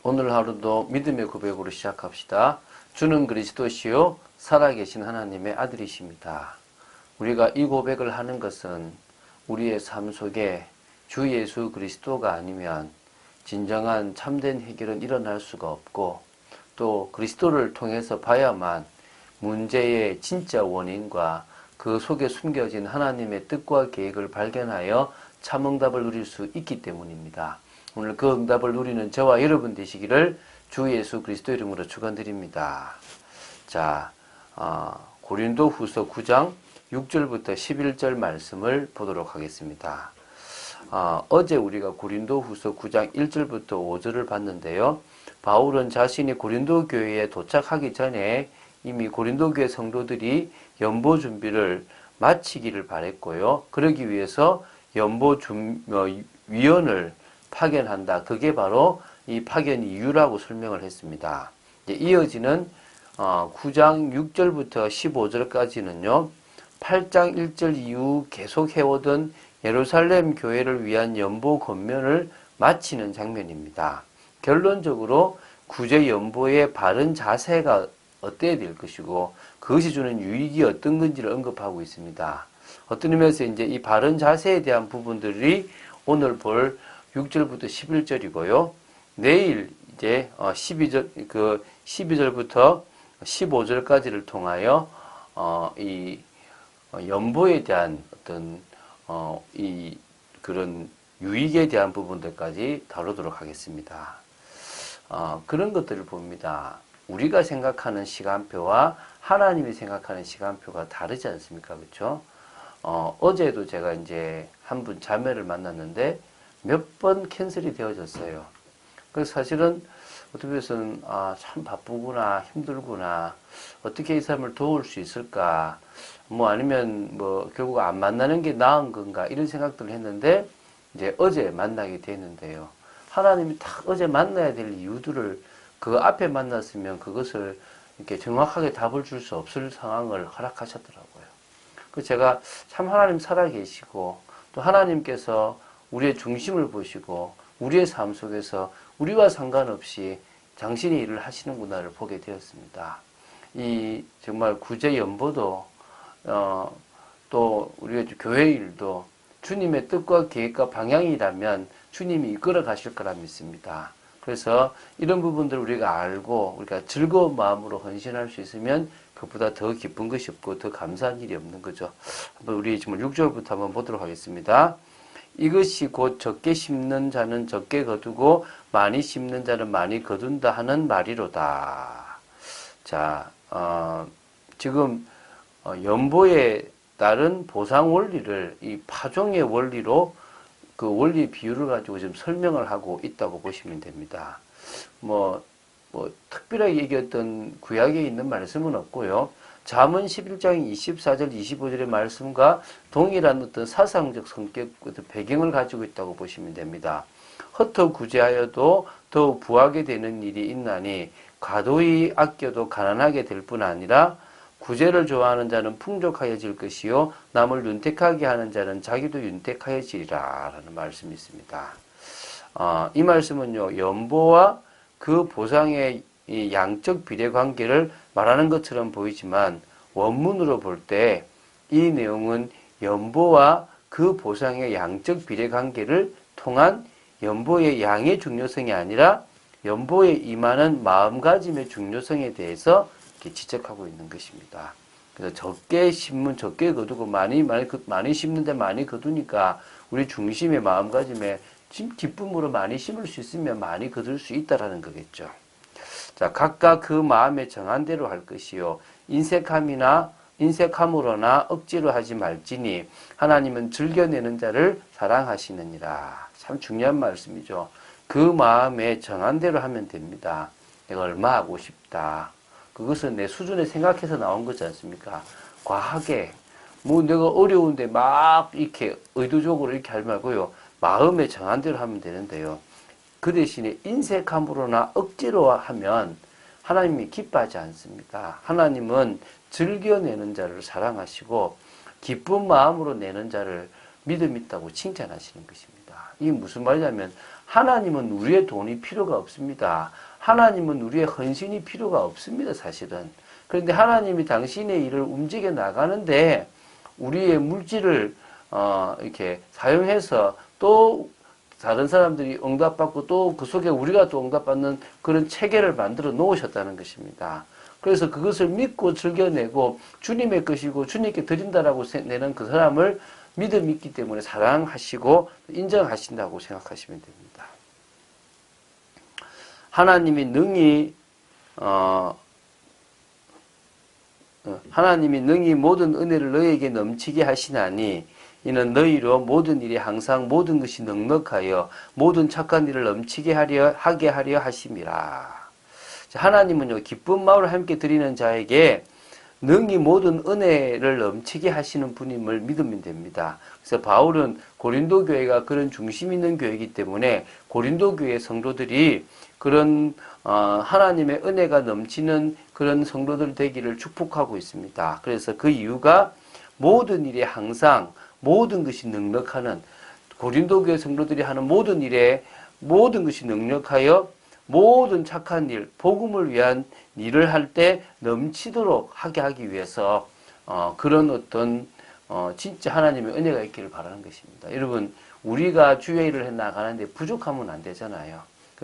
오늘 하루도 믿음의 고백으로 시작합시다. 주는 그리스도시요 살아계신 하나님의 아들이십니다. 우리가 이 고백을 하는 것은 우리의 삶 속에 주 예수 그리스도가 아니면 진정한 참된 해결은 일어날 수가 없고, 또 그리스도를 통해서 봐야만 문제의 진짜 원인과 그 속에 숨겨진 하나님의 뜻과 계획을 발견하여 참 응답을 누릴 수 있기 때문입니다. 오늘 그 응답을 누리는 저와 여러분 되시기를 주 예수 그리스도 이름으로 축원드립니다. 자, 고린도 후서 9장 6절부터 11절 말씀을 보도록 하겠습니다. 어제 우리가 고린도 후서 9장 1절부터 5절을 봤는데요. 바울은 자신이 고린도 교회에 도착하기 전에 이미 고린도 교회 성도들이 연보 준비를 마치기를 바랬고요. 그러기 위해서 연보 위원을 파견한다. 그게 바로 이 파견 이유라고 설명을 했습니다. 이어지는 9장 6절부터 15절까지는요. 8장 1절 이후 계속 해오던 예루살렘 교회를 위한 연보 권면을 마치는 장면입니다. 결론적으로 구제 연보의 바른 자세가 어때야 될 것이고 그것이 주는 유익이 어떤 건지를 언급하고 있습니다. 어떤 의미에서 이제 이 바른 자세에 대한 부분들이 오늘 볼 6절부터 11절이고요. 내일 이제 12절부터 15절까지를 통하여 이 연보에 대한 어떤 그런 유익에 대한 부분들까지 다루도록 하겠습니다. 그런 것들을 봅니다. 우리가 생각하는 시간표와 하나님이 생각하는 시간표가 다르지 않습니까? 그렇죠? 어제도 제가 이제 한 분 자매를 만났는데 몇 번 캔슬이 되어졌어요. 그래서 사실은 어떻게 해서는 참 바쁘구나, 힘들구나, 어떻게 이 사람을 도울 수 있을까, 아니면 결국 안 만나는 게 나은 건가 이런 생각들을 했는데 이제 어제 만나게 되는데요. 하나님이 딱 어제 만나야 될 이유들을 그 앞에 만났으면 그것을 이렇게 정확하게 답을 줄 수 없을 상황을 허락하셨더라고요. 그 제가 참 하나님 살아계시고 또 하나님께서 우리의 중심을 보시고 우리의 삶 속에서 우리와 상관없이 당신이 일을 하시는구나를 보게 되었습니다. 이 정말 구제 연보도 또 우리가 교회 일도 주님의 뜻과 계획과 방향이라면 주님이 이끌어 가실 거라 믿습니다. 그래서 이런 부분들을 우리가 알고 우리가 즐거운 마음으로 헌신할 수 있으면 그보다 더 기쁜 것이 없고 더 감사한 일이 없는 거죠. 한번 우리 지금 6절부터 한번 보도록 하겠습니다. 이것이 곧 적게 심는 자는 적게 거두고 많이 심는 자는 많이 거둔다 하는 말이로다. 자, 지금 연보에 따른 보상 원리를 이 파종의 원리로 그 원리 비유를 가지고 지금 설명을 하고 있다고 보시면 됩니다. 특별하게 얘기했던 구약에 있는 말씀은 없고요. 잠언 11장 24절 25절의 말씀과 동일한 어떤 사상적 성격, 어떤 배경을 가지고 있다고 보시면 됩니다. 헛터 구제하여도 더욱 부하게 되는 일이 있나니 과도히 아껴도 가난하게 될 뿐 아니라 구제를 좋아하는 자는 풍족하여질 것이요 남을 윤택하게 하는 자는 자기도 윤택하여지리라 라는 말씀이 있습니다. 이 말씀은요, 연보와 그 보상의 이 양적 비례 관계를 말하는 것처럼 보이지만 원문으로 볼 때 이 내용은 연보와 그 보상의 양적 비례 관계를 통한 연보의 양의 중요성이 아니라 연보에 임하는 마음가짐의 중요성에 대해서 이렇게 지적하고 있는 것입니다. 그래서 적게 심으면 적게 거두고 많이 심는데 많이 거두니까 우리 중심의 마음가짐에 기쁨으로 많이 심을 수 있으면 많이 거둘 수 있다라는 거겠죠. 자, 각각 그 마음에 정한 대로 할 것이요 인색함으로나 억지로 하지 말지니 하나님은 즐겨내는 자를 사랑하시느니라. 참 중요한 말씀이죠. 그 마음에 정한 대로 하면 됩니다. 내가 얼마 하고 싶다. 그것은 내 수준에 생각해서 나온 거지 않습니까? 과하게 내가 어려운데 막 이렇게 의도적으로 이렇게 하지 말고요. 마음에 정한 대로 하면 되는데요. 그 대신에 인색함으로나 억지로 하면 하나님이 기뻐하지 않습니다. 하나님은 즐겨내는 자를 사랑하시고 기쁜 마음으로 내는 자를 믿음 있다고 칭찬하시는 것입니다. 이게 무슨 말이냐면 하나님은 우리의 돈이 필요가 없습니다. 하나님은 우리의 헌신이 필요가 없습니다, 사실은. 그런데 하나님이 당신의 일을 움직여 나가는데 우리의 물질을 이렇게 사용해서 또 다른 사람들이 응답받고 또 그 속에 우리가 또 응답받는 그런 체계를 만들어 놓으셨다는 것입니다. 그래서 그것을 믿고 즐겨내고 주님의 것이고 주님께 드린다라고 내는 그 사람을 믿음이 있기 때문에 사랑하시고 인정하신다고 생각하시면 됩니다. 하나님이 능히 모든 은혜를 너희에게 넘치게 하시나니 이는 너희로 모든 일에 항상 모든 것이 넉넉하여 모든 착한 일을 넘치게 하게 하려 하심이라. 하나님은요, 기쁜 마음을 함께 드리는 자에게 능히 모든 은혜를 넘치게 하시는 분임을 믿으면 됩니다. 그래서 바울은 고린도 교회가 그런 중심 있는 교회이기 때문에 고린도 교회 성도들이 그런 하나님의 은혜가 넘치는 그런 성도들 되기를 축복하고 있습니다. 그래서 그 이유가 모든 일에 항상 모든 것이 넉넉하는 고린도 교회 성도들이 하는 모든 일에 모든 것이 넉넉하여 모든 착한 일, 복음을 위한 일을 할 때 넘치도록 하게 하기 위해서 그런 어떤 진짜 하나님의 은혜가 있기를 바라는 것입니다. 여러분, 우리가 주의 일을 해 나가는데 부족하면 안 되잖아요.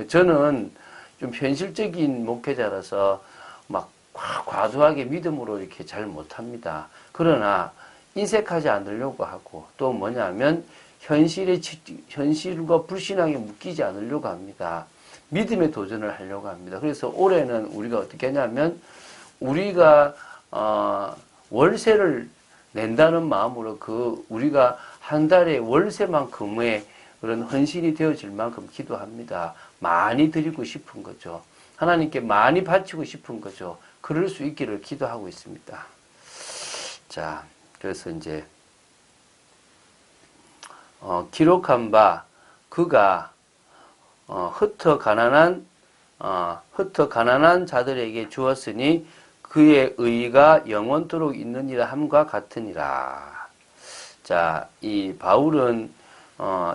저는 좀 현실적인 목회자라서 막 과도하게 믿음으로 이렇게 잘 못합니다. 그러나 인색하지 않으려고 하고 또 뭐냐면 현실과 불신앙에 묶이지 않으려고 합니다. 믿음의 도전을 하려고 합니다. 그래서 올해는 우리가 어떻게 하냐면 우리가 월세를 낸다는 마음으로 우리가 한 달에 월세만큼의 그런 헌신이 되어질 만큼 기도합니다. 많이 드리고 싶은 거죠. 하나님께 많이 바치고 싶은 거죠. 그럴 수 있기를 기도하고 있습니다. 자, 그래서 이제 기록한 바 그가 흩어 가난한 자들에게 주었으니 그의 의가 영원토록 있느니라 함과 같으니라. 자, 이 바울은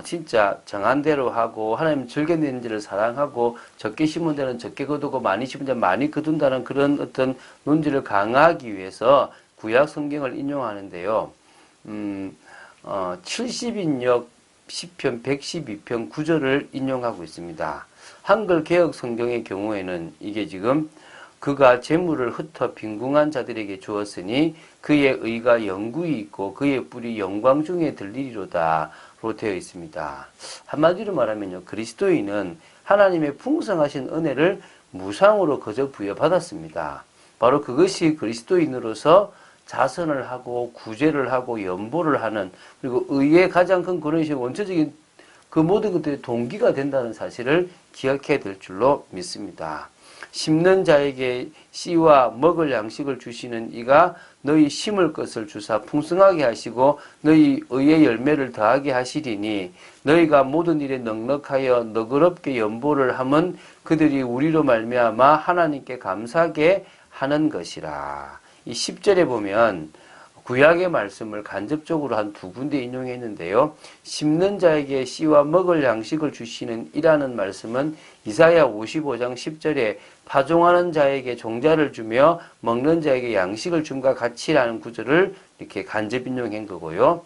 진짜 정한 대로 하고 하나님 즐겨내는 자를 사랑하고 적게 심은 데는 적게 거두고 많이 심은 데는 많이 거둔다는 그런 어떤 논지를 강화하기 위해서 구약 성경을 인용하는데요. 70인역 시편 112편 9절을 인용하고 있습니다. 한글 개혁 성경의 경우에는 이게 지금 그가 재물을 흩어 빈궁한 자들에게 주었으니 그의 의가 영구히 있고 그의 뿔이 영광 중에 들리리로다 로 되어 있습니다. 한마디로 말하면요, 그리스도인은 하나님의 풍성하신 은혜를 무상으로 거저 부여받았습니다. 바로 그것이 그리스도인으로서 자선을 하고 구제를 하고 연보를 하는, 그리고 의의 가장 큰 그런 원초적인 그 모든 것들이 동기가 된다는 사실을 기억해야 될 줄로 믿습니다. 심는 자에게 씨와 먹을 양식을 주시는 이가 너희 심을 것을 주사 풍성하게 하시고 너희 의의 열매를 더하게 하시리니 너희가 모든 일에 넉넉하여 너그럽게 연보를 함은 그들이 우리로 말미암아 하나님께 감사하게 하는 것이라. 이 10절에 보면 구약의 말씀을 간접적으로 한 두 군데 인용했는데요. 심는 자에게 씨와 먹을 양식을 주시는 이라는 말씀은 이사야 55장 10절에 파종하는 자에게 종자를 주며 먹는 자에게 양식을 줌과 같이라는 구절을 이렇게 간접 인용한 거고요.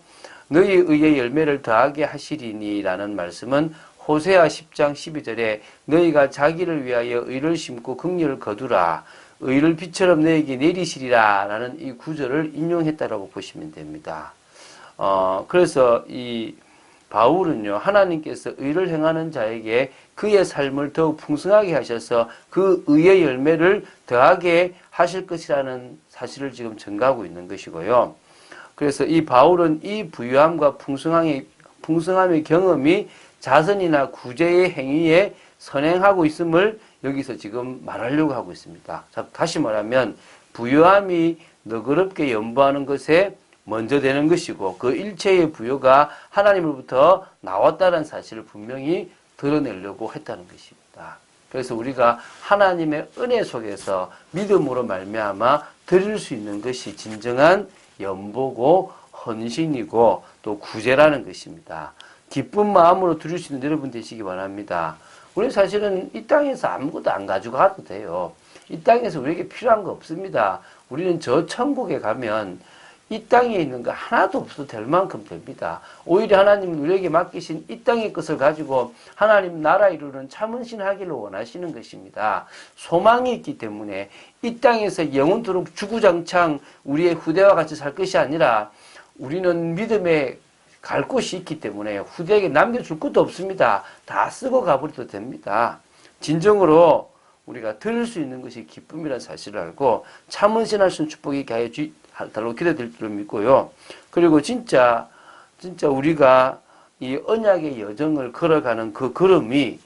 너희 의의 열매를 더하게 하시리니 라는 말씀은 호세아 10장 12절에 너희가 자기를 위하여 의를 심고 긍휼을 거두라. 의를 비처럼 너에게 내리시리라 라는 이 구절을 인용했다라고 보시면 됩니다. 그래서 이 바울은요, 하나님께서 의를 행하는 자에게 그의 삶을 더욱 풍성하게 하셔서 그 의의 열매를 더하게 하실 것이라는 사실을 지금 증가하고 있는 것이고요. 그래서 이 바울은 이 부유함과 풍성함의 경험이 자선이나 구제의 행위에 선행하고 있음을 여기서 지금 말하려고 하고 있습니다. 자, 다시 말하면 부유함이 너그럽게 연보하는 것에 먼저 되는 것이고 그 일체의 부요가 하나님으로부터 나왔다는 사실을 분명히 드러내려고 했다는 것입니다. 그래서 우리가 하나님의 은혜 속에서 믿음으로 말미암아 드릴 수 있는 것이 진정한 연보고 헌신이고 또 구제라는 것입니다. 기쁜 마음으로 드릴 수 있는 여러분 되시기 바랍니다. 우리 사실은 이 땅에서 아무것도 안 가져가도 돼요. 이 땅에서 우리에게 필요한 거 없습니다. 우리는 저 천국에 가면 이 땅에 있는 거 하나도 없어도 될 만큼 됩니다. 오히려 하나님은 우리에게 맡기신 이 땅의 것을 가지고 하나님 나라 이루는 참은신하기를 원하시는 것입니다. 소망이 있기 때문에 이 땅에서 영원토록 주구장창 우리의 후대와 같이 살 것이 아니라 우리는 믿음에 갈 곳이 있기 때문에 후대에게 남겨줄 것도 없습니다. 다 쓰고 가버려도 됩니다. 진정으로 우리가 드릴 수 있는 것이 기쁨이라는 사실을 알고 참은신할 수 있는 축복이 있게 하여 달라고 기도드릴 줄 믿고요. 그리고 진짜 우리가 이 언약의 여정을 걸어가는 그 걸음이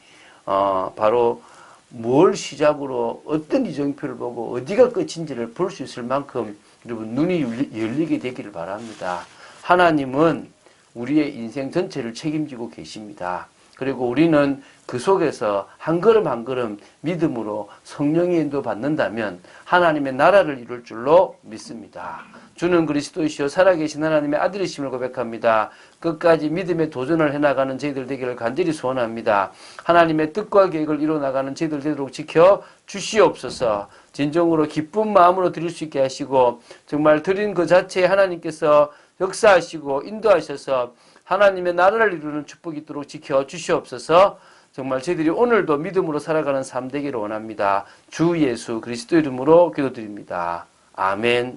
바로 뭘 시작으로 어떤 이정표를 보고 어디가 끝인지를 볼 수 있을 만큼 여러분 눈이 열리게 되기를 바랍니다. 하나님은 우리의 인생 전체를 책임지고 계십니다. 그리고 우리는 그 속에서 한 걸음 한 걸음 믿음으로 성령의 인도 받는다면 하나님의 나라를 이룰 줄로 믿습니다. 주는 그리스도이시요 살아계신 하나님의 아들이심을 고백합니다. 끝까지 믿음의 도전을 해나가는 저희들 되기를 간절히 소원합니다. 하나님의 뜻과 계획을 이뤄나가는 저희들 되도록 지켜 주시옵소서. 진정으로 기쁜 마음으로 드릴 수 있게 하시고 정말 드린 그 자체에 하나님께서 역사하시고 인도하셔서 하나님의 나라를 이루는 축복이 있도록 지켜 주시옵소서. 정말 저희들이 오늘도 믿음으로 살아가는 삶 되기를 원합니다. 주 예수 그리스도 이름으로 기도드립니다. 아멘.